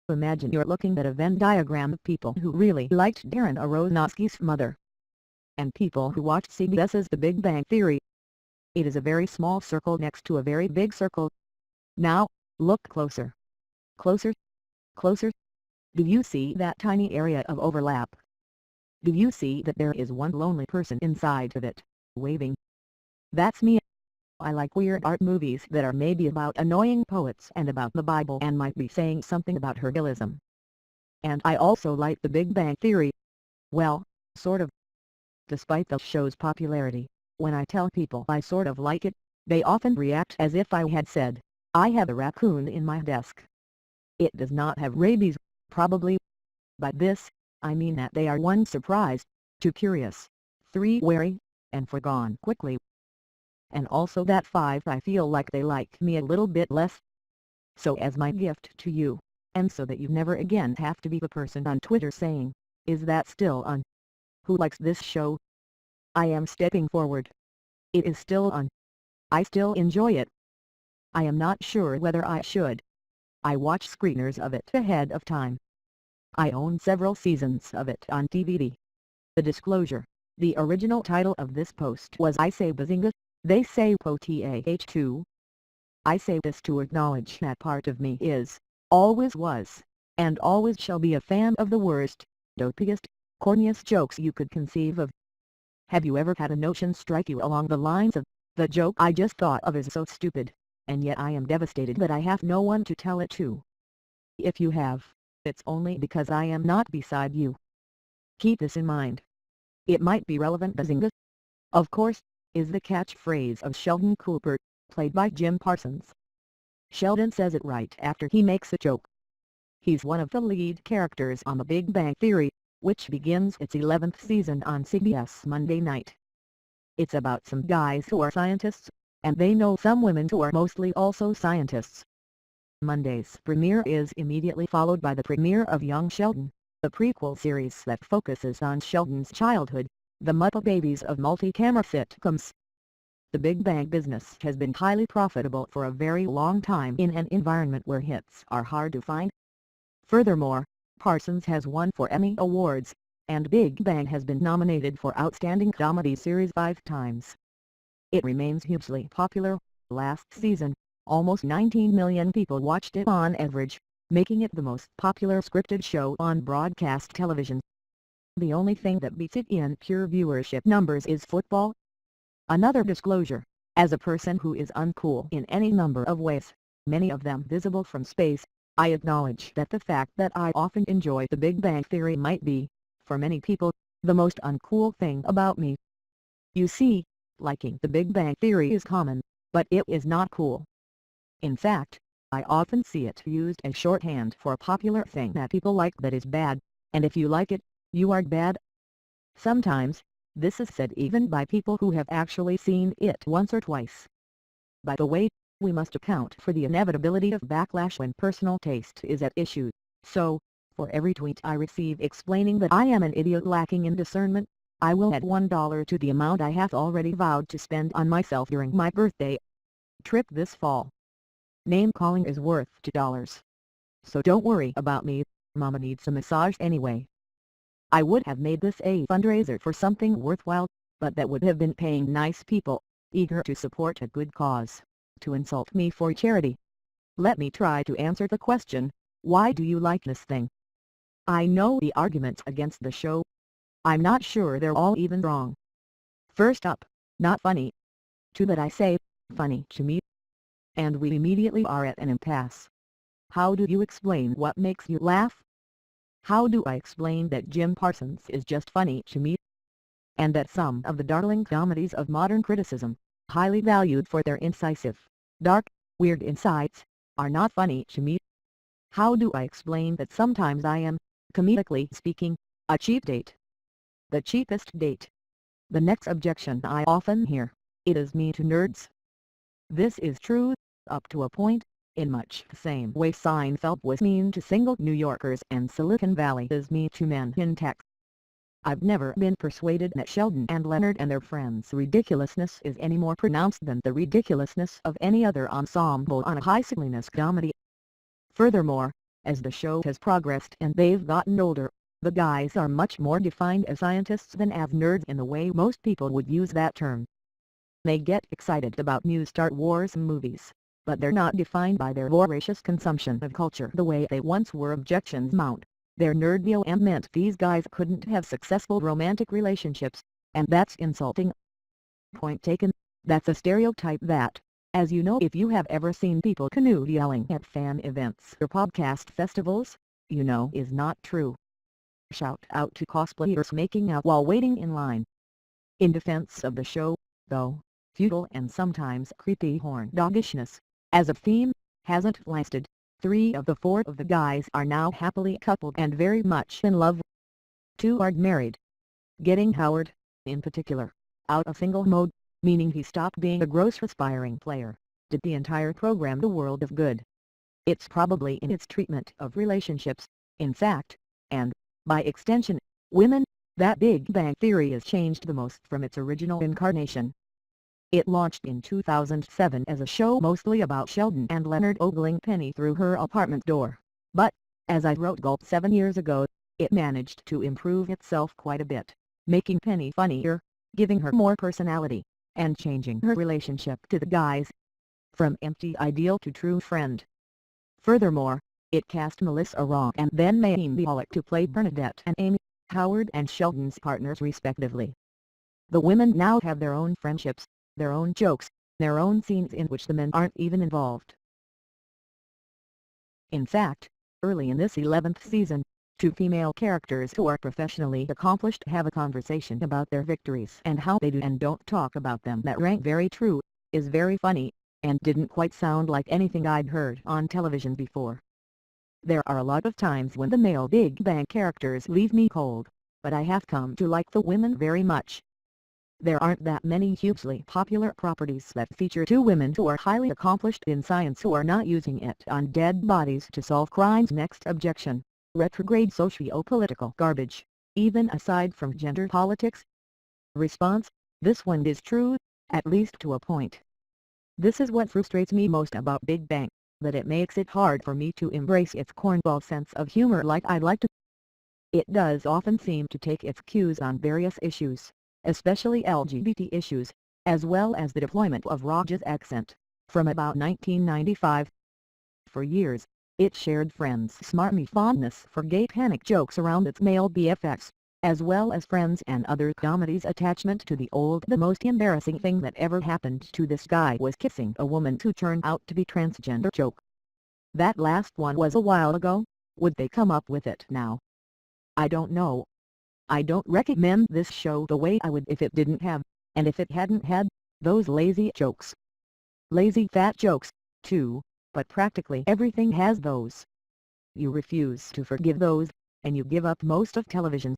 Imagine you're looking at a Venn diagram of people who really liked Darren Aronofsky's mother, and people who watched CBS's The Big Bang Theory. It is a very small circle next to a very big circle. Now, look closer. Closer. Closer. Do you see that tiny area of overlap? Do you see that there is one lonely person inside of it, waving? That's me. I like weird art movies that are maybe about annoying poets and about the Bible and might be saying something about herbalism. And I also like The Big Bang Theory. Well, sort of. Despite the show's popularity, when I tell people I sort of like it, they often react as if I had said, I have a raccoon in my desk. It does not have rabies, probably. By this, I mean that they are 1 surprised, 2 curious, 3 wary, and 4 gone quickly. And also that 5 I feel like they like me a little bit less. So as my gift to you, and so that you never again have to be the person on Twitter saying, is that still on? Who likes this show? I am stepping forward. It is still on. I still enjoy it. I am not sure whether I should. I watch screeners of it ahead of time. I own several seasons of it on DVD. The disclosure: the original title of this post was I Say Bazinga, They Say POTAH2. I say this to acknowledge that part of me is, always was, and always shall be a fan of the worst, dopiest, corniest jokes you could conceive of. Have you ever had a notion strike you along the lines of, the joke I just thought of is so stupid, and yet I am devastated that I have no one to tell it to? If you have, it's only because I am not beside you. Keep this in mind. It might be relevant. Bazinga, of course, is the catchphrase of Sheldon Cooper, played by Jim Parsons. Sheldon says it right after he makes a joke. He's one of the lead characters on The Big Bang Theory, which begins its 11th season on CBS Monday night. It's about some guys who are scientists, and they know some women who are mostly also scientists. Monday's premiere is immediately followed by the premiere of Young Sheldon, the prequel series that focuses on Sheldon's childhood, the Muppet Babies of multi-camera sitcoms. The Big Bang business has been highly profitable for a very long time in an environment where hits are hard to find. Furthermore, Parsons has won 4 Emmy Awards, and Big Bang has been nominated for Outstanding Comedy Series 5 times. It remains hugely popular. Last season, almost 19 million people watched it on average, making it the most popular scripted show on broadcast television. The only thing that beats it in pure viewership numbers is football. Another disclosure: as a person who is uncool in any number of ways, many of them visible from space, I acknowledge that the fact that I often enjoy The Big Bang Theory might be, for many people, the most uncool thing about me. You see, liking The Big Bang Theory is common, but it is not cool. In fact, I often see it used as shorthand for a popular thing that people like that is bad, and if you like it, you are bad. Sometimes, this is said even by people who have actually seen it once or twice. By the way, we must account for the inevitability of backlash when personal taste is at issue, so, for every tweet I receive explaining that I am an idiot lacking in discernment, I will add $1 to the amount I have already vowed to spend on myself during my birthday trip this fall. Name-calling is worth $2. So don't worry about me, Mama needs a massage anyway. I would have made this a fundraiser for something worthwhile, but that would have been paying nice people, eager to support a good cause, to insult me for charity. Let me try to answer the question, why do you like this thing? I know the arguments against the show. I'm not sure they're all even wrong. First up, not funny. To that I say, funny to me. And we immediately are at an impasse. How do you explain what makes you laugh? How do I explain that Jim Parsons is just funny to me? And that some of the darling comedies of modern criticism, highly valued for their incisive, dark, weird insights, are not funny to me? How do I explain that sometimes I am, comedically speaking, a cheap date? The cheapest date. The next objection I often hear: it is me to nerds. This is true, up to a point, in much the same way Seinfeld was mean to single New Yorkers and Silicon Valley is mean to men in tech. I've never been persuaded that Sheldon and Leonard and their friends' ridiculousness is any more pronounced than the ridiculousness of any other ensemble on a high silliness comedy. Furthermore, As the show has progressed and they've gotten older, the guys are much more defined as scientists than as nerds in the way most people would use that term. They get excited about new Star Wars movies, but they're not defined by their voracious consumption of culture the way they once were. Objections mount. Their nerdvio meant these guys couldn't have successful romantic relationships, and that's insulting. Point taken. That's a stereotype that, as you know if you have ever seen people canoe yelling at fan events or podcast festivals, you know is not true. Shout out to cosplayers making out while waiting in line. In defense of the show, though, futile and sometimes creepy horn-doggishness, as a theme, hasn't lasted. 3 of the 4 of the guys are now happily coupled and very much in love. 2 are married. Getting Howard, in particular, out of single mode, meaning he stopped being a gross aspiring player, did the entire program the world of good. It's probably in its treatment of relationships, in fact, and, by extension, women, that Big Bang Theory has changed the most from its original incarnation. It launched in 2007 as a show mostly about Sheldon and Leonard ogling Penny through her apartment door, but, as I wrote Gulp 7 years ago, it managed to improve itself quite a bit, making Penny funnier, giving her more personality, and changing her relationship to the guys from empty ideal to true friend. Furthermore, it cast Melissa Raw and then Mayim Bialik to play Bernadette and Amy, Howard and Sheldon's partners respectively. The women now have their own friendships, their own jokes, their own scenes in which the men aren't even involved. In fact, early in this 11th season, 2 female characters who are professionally accomplished have a conversation about their victories and how they do and don't talk about them. That rang very true, is very funny, and didn't quite sound like anything I'd heard on television before. There are a lot of times when the male Big Bang characters leave me cold, but I have come to like the women very much. There aren't that many hugely popular properties that feature 2 women who are highly accomplished in science who are not using it on dead bodies to solve crimes. Next objection. Retrograde socio-political garbage, even aside from gender politics. Response. This one is true, at least to a point. This is what frustrates me most about Big Bang, that it makes it hard for me to embrace its cornball sense of humor like I'd like to. It does often seem to take its cues on various issues, especially LGBT issues, as well as the deployment of Raj's accent, from about 1995. For years, it shared Friends' smarmy fondness for gay panic jokes around its male BFFs, as well as Friends and other comedies' attachment to the old "the most embarrassing thing that ever happened to this guy was kissing a woman who turned out to be transgender" joke. That last one was a while ago. Would they come up with it now? I don't know. I don't recommend this show the way I would if it didn't have, and if it hadn't had, those lazy jokes. Lazy fat jokes, too, but practically everything has those. You refuse to forgive those, and you give up most of television.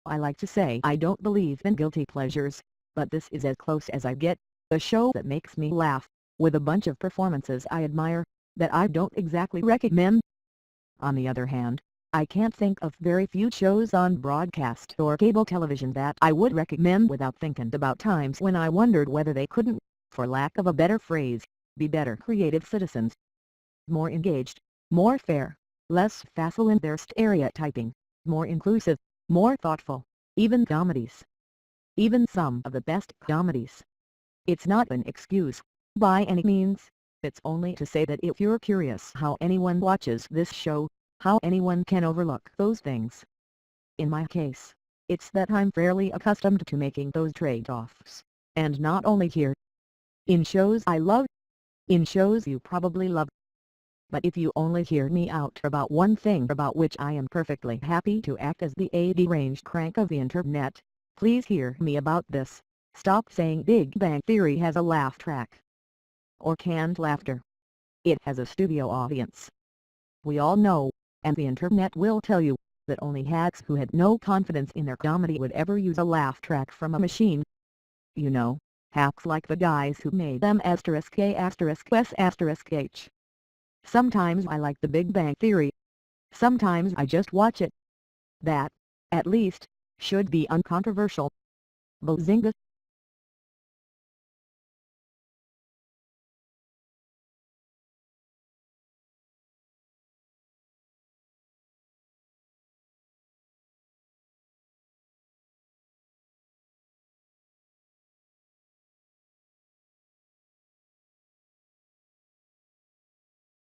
I like to say I don't believe in guilty pleasures, but this is as close as I get, a show that makes me laugh, with a bunch of performances I admire, that I don't exactly recommend. On the other hand, I can't think of very few shows on broadcast or cable television that I would recommend without thinking about times when I wondered whether they couldn't, for lack of a better phrase, be better creative citizens. More engaged, more fair, less facile in their stereotyping, more inclusive, more thoughtful, even comedies. Even some of the best comedies. It's not an excuse, by any means, it's only to say that if you're curious how anyone watches this show, how anyone can overlook those things. In my case, it's that I'm fairly accustomed to making those trade-offs, and not only here. In shows I love. In shows you probably love. But if you only hear me out about one thing about which I am perfectly happy to act as the deranged crank of the internet, please hear me about this. Stop saying Big Bang Theory has a laugh track. Or canned laughter. It has a studio audience. We all know, and the internet will tell you, that only hacks who had no confidence in their comedy would ever use a laugh track from a machine. You know, hacks like the guys who made them *A**S**H. Sometimes I like the Big Bang Theory. Sometimes I just watch it. That, at least, should be uncontroversial. Bazinga!